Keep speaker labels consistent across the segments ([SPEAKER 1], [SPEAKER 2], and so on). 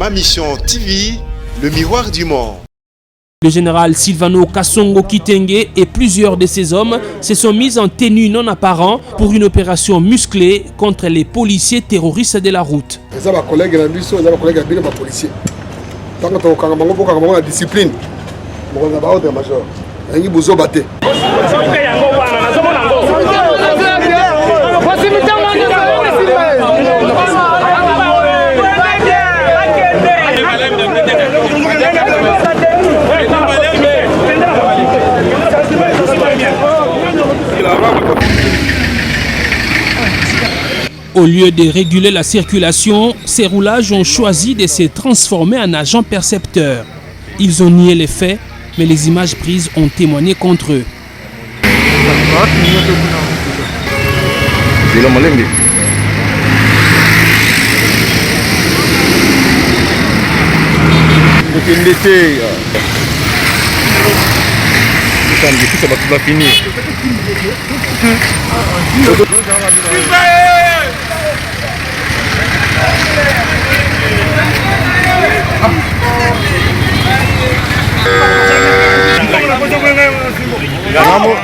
[SPEAKER 1] Mission TV, le miroir du monde.
[SPEAKER 2] Le général Silvano Kasongo Kitenge et plusieurs de ses hommes se sont mis en tenue non apparent pour une opération musclée contre les policiers terroristes de la route. Au lieu de réguler la circulation, ces roulages ont choisi de se transformer en agents percepteurs. Ils ont nié les faits, mais les images prises ont témoigné contre eux.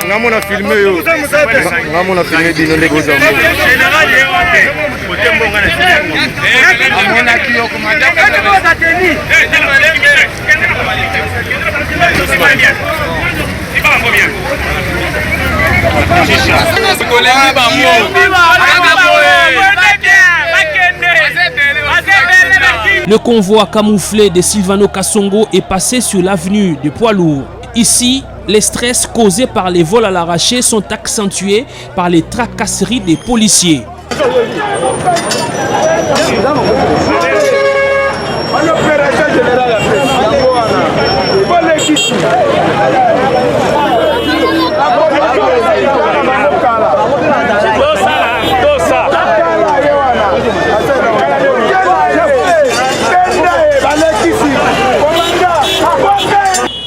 [SPEAKER 3] Namo na filmé yo. Namo na filmé dino négociant.
[SPEAKER 2] Le convoi camouflé de Silvano Kasongo est passé sur l'avenue de Poids-Lourds. Ici, les stress causés par les vols à l'arraché sont accentués par les tracasseries des policiers.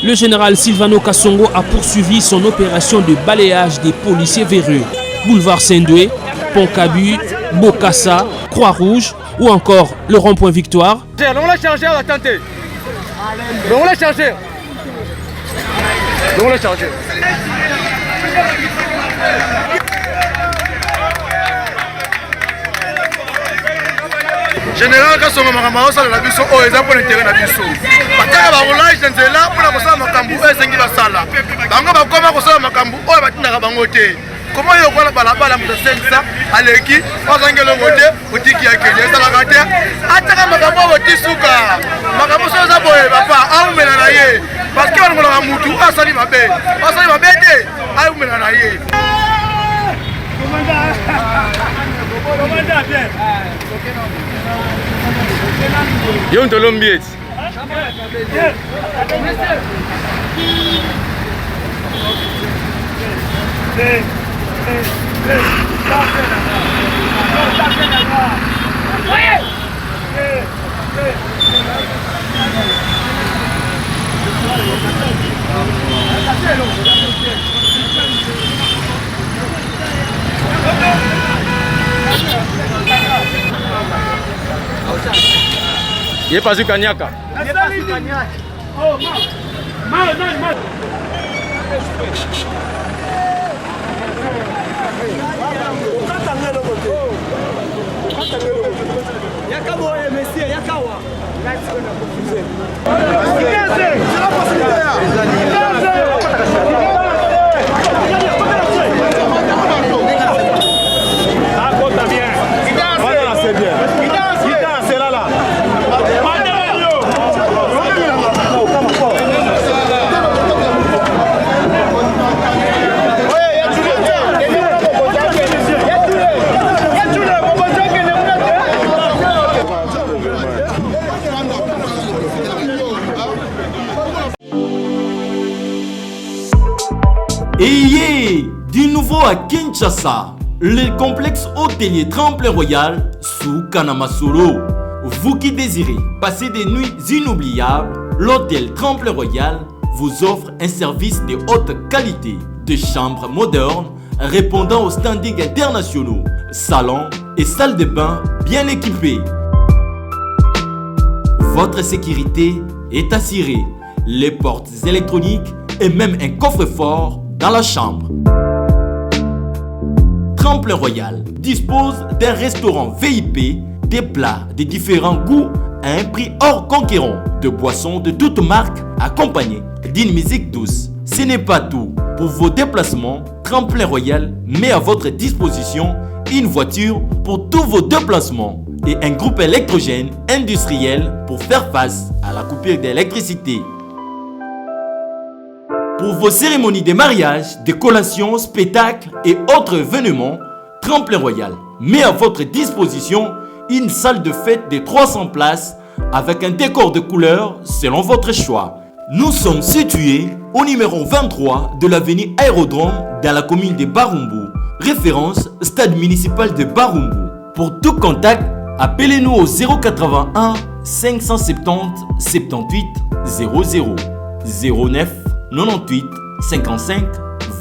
[SPEAKER 2] Le général Silvano Kasongo a poursuivi son opération de balayage des policiers véreux. Boulevard Saint-Doué, Pont-Cabu, Bokassa, Croix-Rouge ou encore le rond-point Victoire.
[SPEAKER 3] On l'a chargé à la tenter. On l'a chargé. On l'a chargé. Général Kasongo makambo sala na biso o eza pour l'intérêt na biso. Bataka ba roulage nzela pour na kosala makambo esengi basala. Bango bakoma kosala makambo o batindaka bango te. Comment yo kola balabala mu sensa aleki ozangelo ngote utiki ya keje sala kate ataka makambo botisuka. Makambo so za boye papa aumela na ye. Parce que on a mutu asali mabe. Asali mabe te aumela na ye. Yo ntolombiet. Il est pas du Kanyaka. Oh, mal.
[SPEAKER 4] Et du nouveau à Kinshasa, le complexe hôtelier Tremplin Royal sous Kanamasolo. Vous qui désirez passer des nuits inoubliables, l'hôtel Tremplin Royal vous offre un service de haute qualité, de chambres modernes répondant aux standards internationaux, salons et salles de bain bien équipés. votre sécurité est assurée. Les portes électroniques et même un coffre-fort dans la chambre. Tremplin Royal dispose d'un restaurant VIP, des plats de différents goûts à un prix hors conquérant, de boissons de toutes marques accompagnées d'une musique douce. Ce n'est pas tout. Pour vos déplacements, Tremplin Royal met à votre disposition une voiture pour tous vos déplacements et un groupe électrogène industriel pour faire face à la coupure d'électricité. Pour vos cérémonies de mariage, de collations, spectacles et autres événements, Tremplin Royal met à votre disposition une salle de fête de 300 places avec un décor de couleurs selon votre choix. Nous sommes situés au numéro 23 de l'avenue Aérodrome dans la commune de Barumbu. Référence stade municipal de Barumbu. Pour tout contact, appelez-nous au 081 570 78 00 09 98 55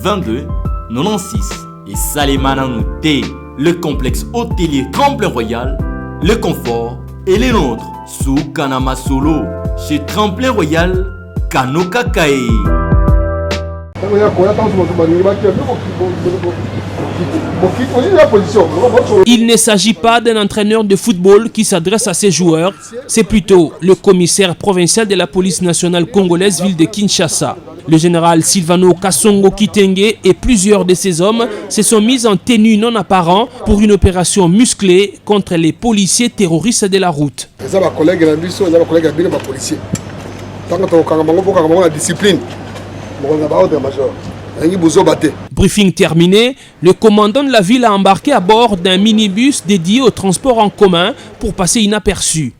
[SPEAKER 4] 22 96. Et Salimana Nouté, le complexe hôtelier Tremplin Royal, le confort et les nôtres sous Kanama Solo chez Tremplin Royal Kanoka Kae.
[SPEAKER 2] Il ne s'agit pas d'un entraîneur de football qui s'adresse à ses joueurs, c'est plutôt le commissaire provincial de la police nationale congolaise ville de Kinshasa. Le général Silvano Kasongo Kitenge et plusieurs de ses hommes se sont mis en tenue non apparent pour une opération musclée contre les policiers terroristes de la route. Briefing terminé, le commandant de la ville a embarqué à bord d'un minibus dédié au transport en commun pour passer inaperçu.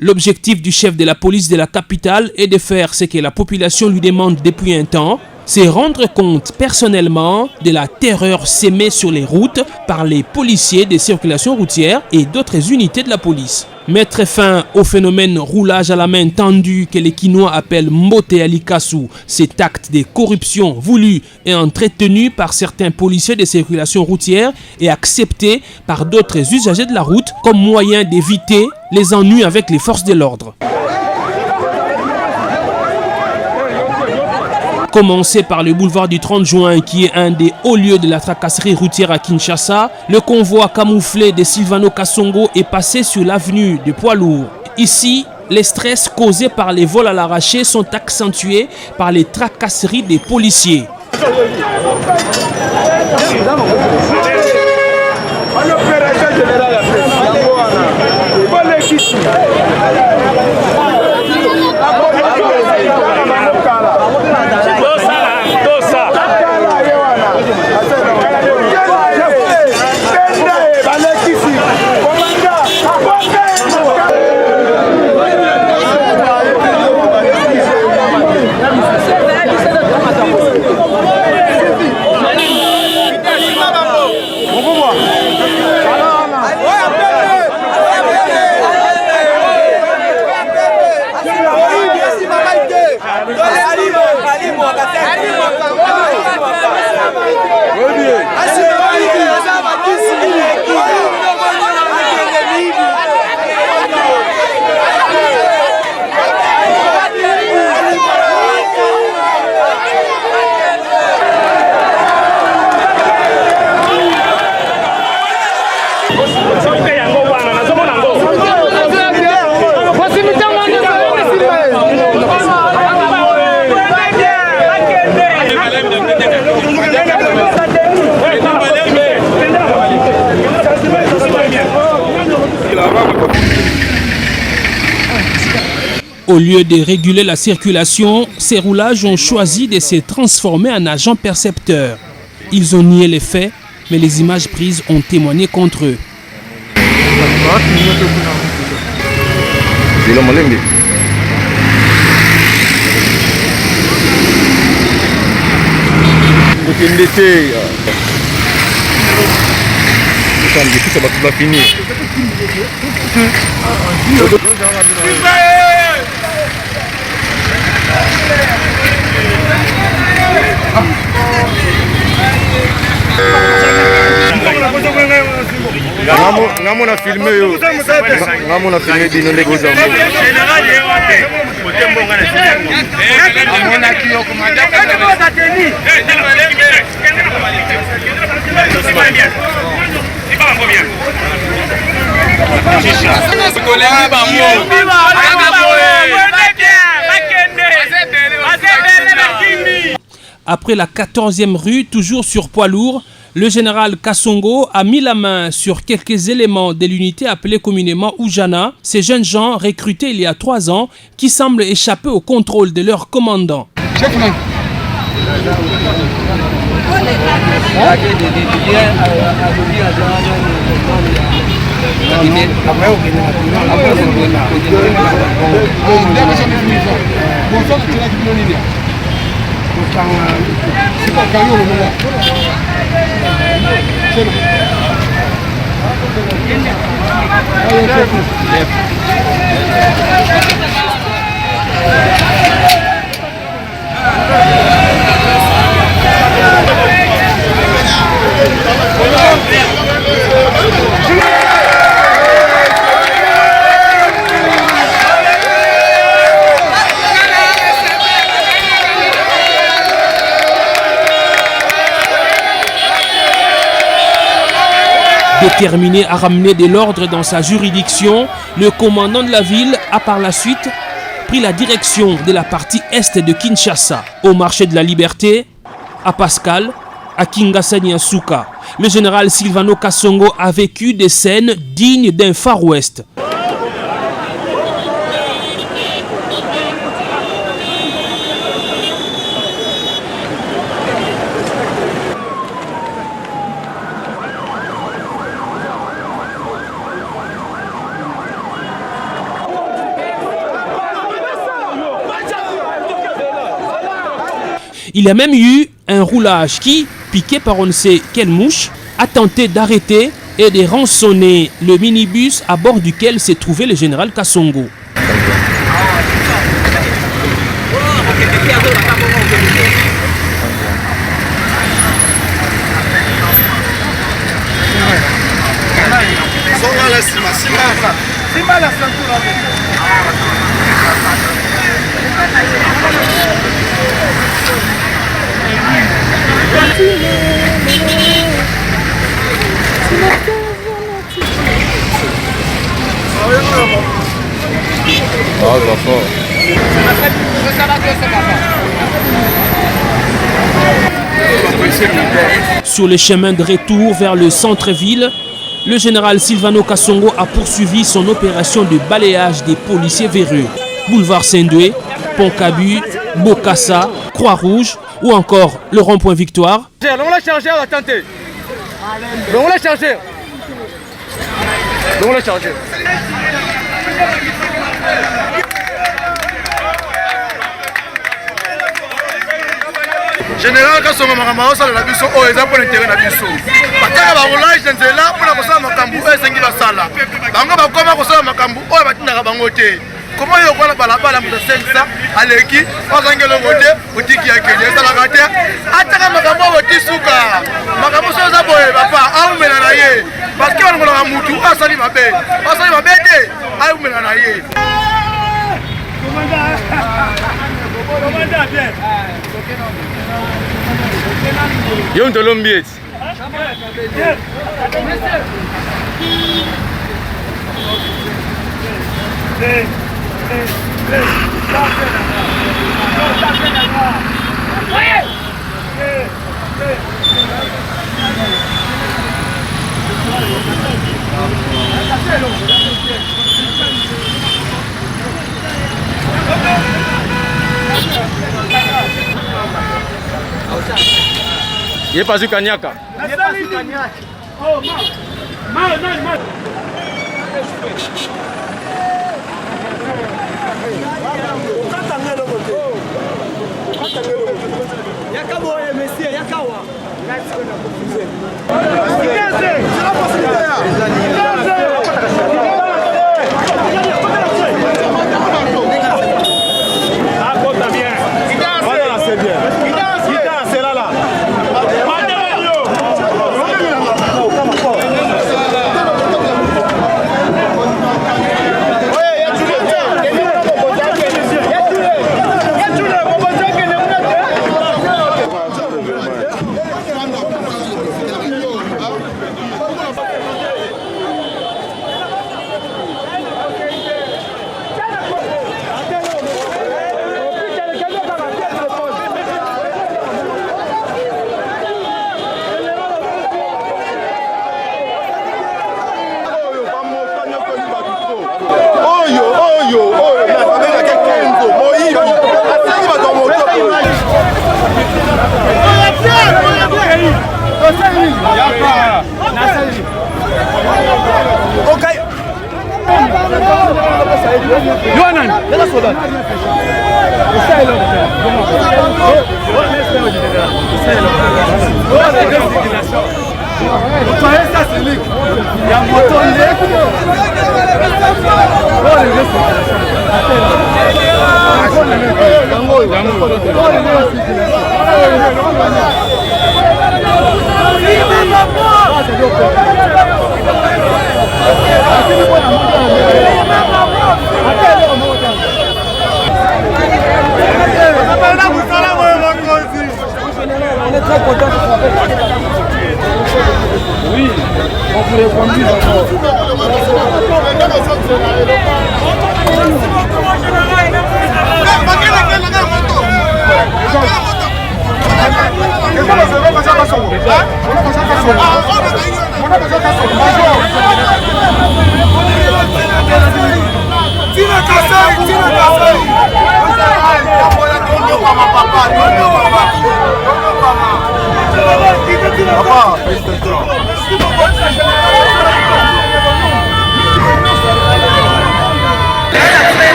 [SPEAKER 2] L'objectif du chef de la police de la capitale est de faire ce que la population lui demande depuis un temps, c'est rendre compte personnellement de la terreur sémée sur les routes par les policiers des circulations routières et d'autres unités de la police. Mettre fin au phénomène roulage à la main tendue que les Quinois appellent Mbote Alikasu, cet acte de corruption voulu et entretenu par certains policiers des circulations routières et accepté par d'autres usagers de la route comme moyen d'éviter les ennuis avec les forces de l'ordre. Commencé par le boulevard du 30 juin qui est un des hauts lieux de la tracasserie routière à Kinshasa, le convoi camouflé de Silvano Kasongo est passé sur l'avenue de poids lourds. Ici, les stress causés par les vols à l'arraché sont accentués par les tracasseries des policiers. Au lieu de réguler la circulation, ces roulages ont choisi de se transformer en agents percepteurs. Ils ont nié les faits, mais les images prises ont témoigné contre eux.
[SPEAKER 3] Ngamo na filmé yo. Ngamo na filmé bino ndeko za. Général yewate. Motembo ngana siyango. Amona kiyo komanda.
[SPEAKER 2] Après la 14e rue, toujours sur poids lourd, le général Kassongo a mis la main sur quelques éléments de l'unité appelée communément Oujana, ces jeunes gens recrutés il y a 3 ans qui semblent échapper au contrôle de leur commandant. Déterminé à ramener de l'ordre dans sa juridiction, le commandant de la ville a par la suite pris la direction de la partie est de Kinshasa, au marché de la Liberté, à Pascal, à Kingasani-Asuka. Le général Silvano Kassongo a vécu des scènes dignes d'un Far West. Il y a même eu un roulage qui, piqué par on ne sait quelle mouche, a tenté d'arrêter et de rançonner le minibus à bord duquel s'est trouvé le général Kassongo. Sur le chemin de retour vers le centre-ville, le général Silvano Kassongo a poursuivi son opération de balayage des policiers véreux. Boulevard Saint-Doué, Pont-Cabu, Bokassa, Croix-Rouge ou encore le rond-point Victoire.
[SPEAKER 3] On l'a chargé, attendez. On l'a chargé. On l'a chargé. Général Kassongo makambo osala biso oyo eza mpona intérêt na biso bataka barolage na nzela mpona kosala makambo oyo esengi basala bango bakoma kosala makambo oyo batindaka bango te koma oyo kwana balabala moto asenisa aleki ozangi elongo te otiki akende esalaka te ataka makambo oyo botisuka makambo so eza boye papa aumela na ye parceke balongolaka mutu oyo asali mabe te aumela na ye. Yo ntolombi eti il est pas du Kanyaka. Oh, mal.
[SPEAKER 5] Oui, on pourrait conduire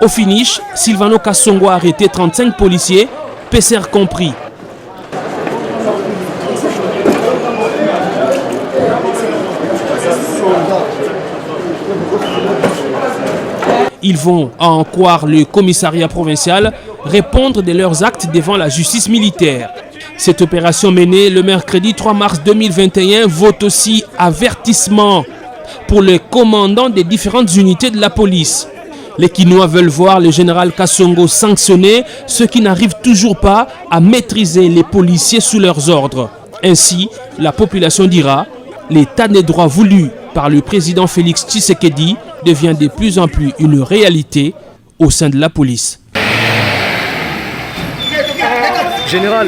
[SPEAKER 2] Au finish, Silvano Kasongo a arrêté 35 policiers, PCR compris. Ils vont, à en croire le commissariat provincial, répondre de leurs actes devant la justice militaire. Cette opération menée le mercredi 3 mars 2021 vaut aussi avertissement pour les commandants des différentes unités de la police. Les Kinois veulent voir le général Kasongo sanctionner ceux qui n'arrivent toujours pas à maîtriser les policiers sous leurs ordres. Ainsi, la population dira, l'état des droits voulu par le président Félix Tshisekedi devient de plus en plus une réalité au sein de la police.
[SPEAKER 5] Général.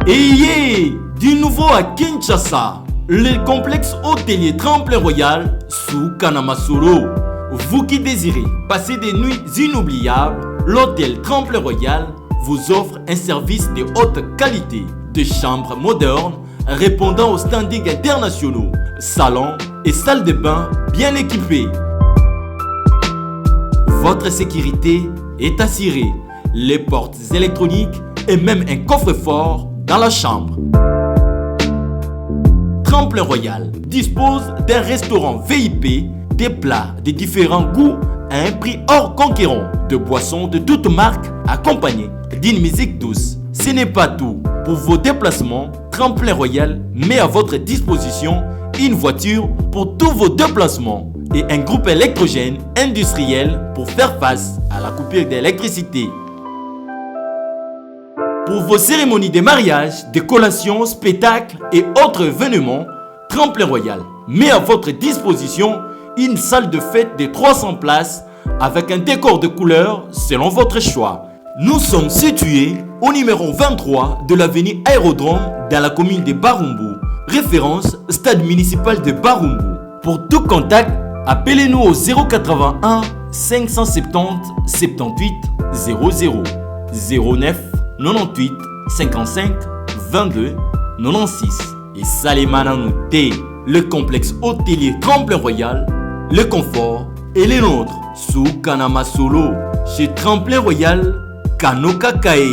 [SPEAKER 4] Et du nouveau à Kinshasa, le complexe hôtelier Tremplin Royal sous Kanamasoro. Vous qui désirez passer des nuits inoubliables, l'hôtel Tremplin Royal vous offre un service de haute qualité, de chambres modernes répondant aux standings internationaux, salons et salles de bain bien équipées. Votre sécurité est assurée, les portes électroniques et même un coffre-fort dans la chambre. Tremplin Royal dispose d'un restaurant VIP, des plats de différents goûts à un prix hors conquérant, de boissons de toutes marques accompagnées d'une musique douce. Ce n'est pas tout. Pour vos déplacements, Tremplin Royal met à votre disposition une voiture pour tous vos déplacements et un groupe électrogène industriel pour faire face à la coupure d'électricité. Pour vos cérémonies de mariage, de collations, spectacles et autres événements, Tremplin Royal met à votre disposition une salle de fête de 300 places avec un décor de couleurs selon votre choix. Nous sommes situés au numéro 23 de l'avenue Aérodrome dans la commune de Barumbu, référence stade municipal de Barumbu. Pour tout contact, appelez-nous au 081 570 78 00 09 98 55 22 96. Et Salemana Nouté, le complexe hôtelier Tremplin Royal, le confort et les nôtres sous Kanama Solo chez Tremplin Royal Kanoka Kae.